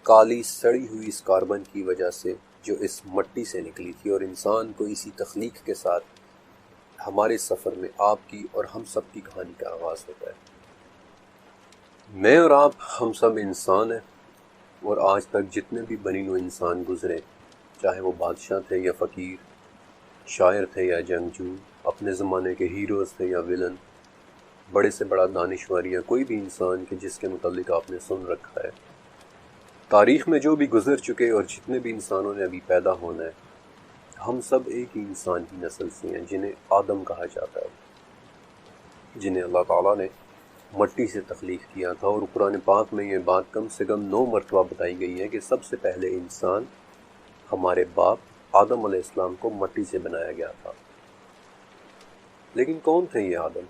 کالی سڑی ہوئی اس کاربن کی وجہ سے جو اس مٹی سے نکلی تھی، اور انسان کو اسی تخلیق کے ساتھ ہمارے سفر میں آپ کی اور ہم سب کی کہانی کا آغاز ہوتا ہے۔ میں اور آپ ہم سب انسان ہیں، اور آج تک جتنے بھی بنی نوع انسان گزرے، چاہے وہ بادشاہ تھے یا فقیر، شاعر تھے یا جنگجو، اپنے زمانے کے ہیروز تھے یا ویلن، بڑے سے بڑا دانشور یا کوئی بھی انسان کہ جس کے متعلق آپ نے سن رکھا ہے، تاریخ میں جو بھی گزر چکے اور جتنے بھی انسانوں نے ابھی پیدا ہونا ہے، ہم سب ایک ہی انسان کی نسل سے ہیں جنہیں آدم کہا جاتا ہے، جنہیں اللہ تعالیٰ نے مٹی سے تخلیق کیا تھا۔ اور قرآن پاک میں یہ بات کم سے کم 9 مرتبہ بتائی گئی ہے کہ سب سے پہلے انسان ہمارے باپ آدم علیہ السلام کو مٹی سے بنایا گیا تھا۔ لیکن کون تھے یہ آدم؟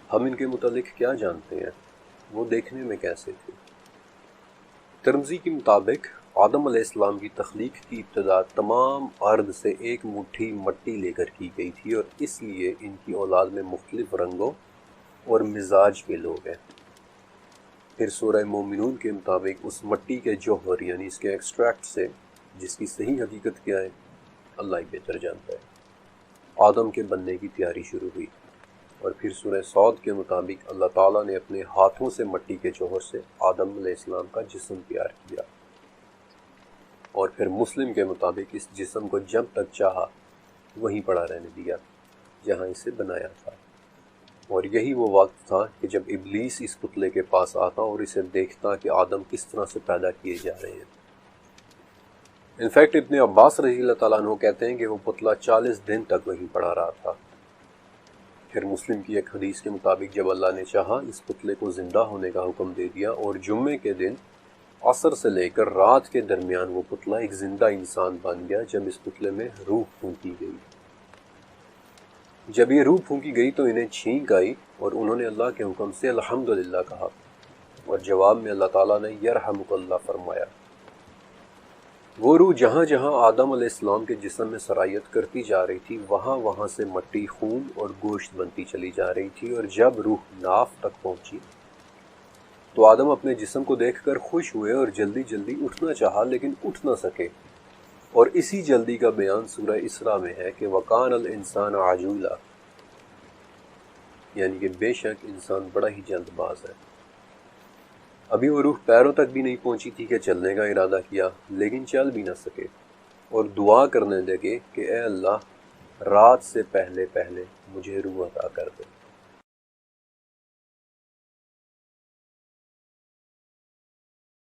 ہم ان کے متعلق کیا جانتے ہیں؟ وہ دیکھنے میں کیسے تھے؟ ترمذی کے مطابق آدم علیہ السلام کی تخلیق کی ابتدا تمام ارض سے ایک مٹھی مٹی لے کر کی گئی تھی، اور اس لیے ان کی اولاد میں مختلف رنگوں اور مزاج کے لوگ ہیں۔ پھر سورہ مومنون کے مطابق اس مٹی کے جوہر یعنی اس کے ایکسٹریکٹ سے، جس کی صحیح حقیقت کیا ہے اللہ ہی بہتر جانتا ہے، آدم کے بننے کی تیاری شروع ہوئی۔ اور پھر سورہ صاد کے مطابق اللہ تعالیٰ نے اپنے ہاتھوں سے مٹی کے جوہر سے آدم علیہ السلام کا جسم تیار کیا، اور پھر مسلم کے مطابق اس جسم کو جب تک چاہا وہیں پڑا رہنے دیا جہاں اسے بنایا تھا۔ اور یہی وہ وقت تھا کہ جب ابلیس اس پتلے کے پاس آتا اور اسے دیکھتا کہ آدم کس طرح سے پیدا کیے جا رہے ہیں۔ انفیکٹ ابن عباس رضی اللہ تعالیٰ عنہ کہتے ہیں کہ وہ پتلا 40 دن تک وہیں پڑا رہا تھا۔ پھر مسلم کی ایک حدیث کے مطابق جب اللہ نے چاہا اس پتلے کو زندہ ہونے کا حکم دے دیا، اور جمعے کے دن عصر سے لے کر رات کے درمیان وہ پتلا ایک زندہ انسان بن گیا جب اس پتلے میں روح پھونکی گئی۔ جب یہ روح پھونکی گئی تو انہیں چھینک آئی، اور انہوں نے اللہ کے حکم سے الحمدللہ کہا، اور جواب میں اللہ تعالیٰ نے یرحمک اللہ فرمایا۔ وہ روح جہاں جہاں آدم علیہ السلام کے جسم میں سرایت کرتی جا رہی تھی، وہاں وہاں سے مٹی، خون اور گوشت بنتی چلی جا رہی تھی، اور جب روح ناف تک پہنچی تو آدم اپنے جسم کو دیکھ کر خوش ہوئے اور جلدی جلدی اٹھنا چاہا لیکن اٹھ نہ سکے۔ اور اسی جلدی کا بیان سورہ اسراء میں ہے کہ وَقَانَ الْإِنسَانَ عَجُولًا، یعنی کہ بے شک انسان بڑا ہی جلد باز ہے۔ ابھی وہ روح پیروں تک بھی نہیں پہنچی تھی کہ چلنے کا ارادہ کیا، لیکن چل بھی نہ سکے، اور دعا کرنے لگے کہ اے اللہ، رات سے پہلے پہلے مجھے روح عطا کر دے۔